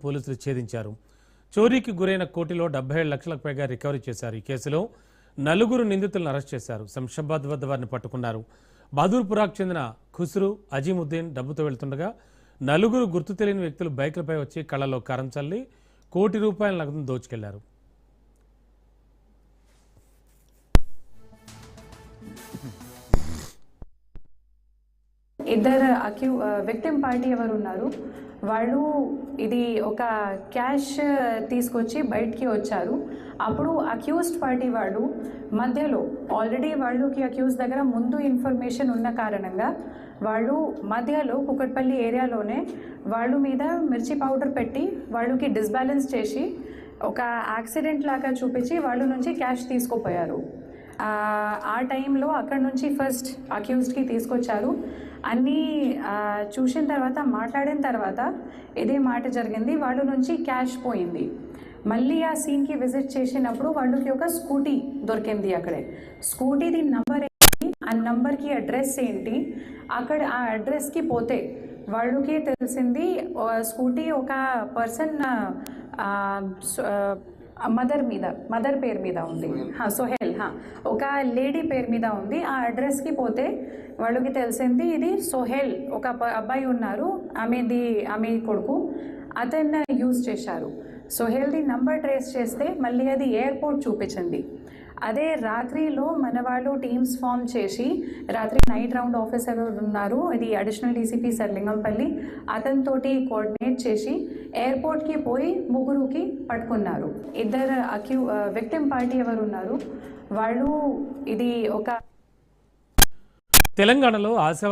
పోలీసులు ఛేదించారు. చోరీకి గురైన కోటిలో 77 లక్షలకు పైగా రికవరీ చేశారు. ఈ కేసులో 4 నిందితులను అరెస్ట్ చేశారు. శంషాబాద్ వద్ద వారిని పట్టుకున్నారు. బహదూర్పురాకు చెందిన ఖుస్రు, అజీముద్దీన్ డబ్బుతో వెళ్తుండగా 4 గుర్తు తెలియని వ్యక్తులు బైకులపై వచ్చి కళ్ళలో కారం చల్లి ₹1 కోటి నగదును దోచుకెళ్లారు. ఇద్దరు విక్టిమ్ పార్టీ ఎవరు ఉన్నారు, వాళ్ళు ఇది ఒక క్యాష్ తీసుకొచ్చి బయటికి వచ్చారు. అప్పుడు అక్యూజ్డ్ పార్టీ వాళ్ళు మధ్యలో ఆల్రెడీ వాళ్ళకి అక్యూజ్ దగ్గర ముందు ఇన్ఫర్మేషన్ ఉన్న కారణంగా వాళ్ళు మధ్యలో కుకట్పల్లి ఏరియాలోనే వాళ్ళు మీద మిర్చి పౌడర్ పెట్టి వాళ్ళకి డిస్బ్యాలెన్స్ చేసి ఒక యాక్సిడెంట్ లాగా చూపించి వాళ్ళ నుంచి క్యాష్ తీసుకుపోయారు. ఆ టైంలో అక్కడ నుంచి ఫస్ట్ అక్యూజ్డ్కి తీసుకొచ్చారు. అన్నీ చూసిన తర్వాత మాట్లాడిన తర్వాత ఇదే మాట జరిగింది. వాళ్ళ నుంచి క్యాష్ పోయింది. మళ్ళీ ఆ సీన్కి విజిట్ చేసినప్పుడు వాళ్ళకి ఒక స్కూటీ దొరికింది. అక్కడే స్కూటీది నంబర్ ఏంటి, ఆ నంబర్కి అడ్రస్ ఏంటి, అక్కడ ఆ అడ్రస్కి పోతే వాళ్ళకి తెలిసింది స్కూటీ ఒక పర్సన్ మదర్ పేరు మీద ఉంది, సోహెల్, ఒక లేడీ పేరు మీద ఉంది. ఆ అడ్రస్కి పోతే వాళ్ళకి తెలిసింది ఇది సోహెల్ ఒక అబ్బాయి ఉన్నారు, ఆమె కొడుకు, అతన్ని యూజ్ చేశారు. సోహెల్ది నంబర్ ట్రేస్ చేస్తే మళ్ళీ అది ఎయిర్పోర్ట్ చూపించింది. అదే రాత్రిలో మన వాళ్ళు టీమ్స్ ఫామ్ చేసి రాత్రి నైట్ రౌండ్ ఆఫీసర్ ఉన్నారు, ఇది అడిషనల్ డీసీపీ సర్లింగంపల్లి, అతనితోటి కోఆర్డినేట్ చేసి ఎయిర్పోర్ట్కి పోయి 3కి పట్టుకున్నారు. ఇద్దరు విక్టిమ్ పార్టీ ఎవరు ఉన్నారు, వాళ్ళు ఇది ఒక తెలంగాణలో ఆశా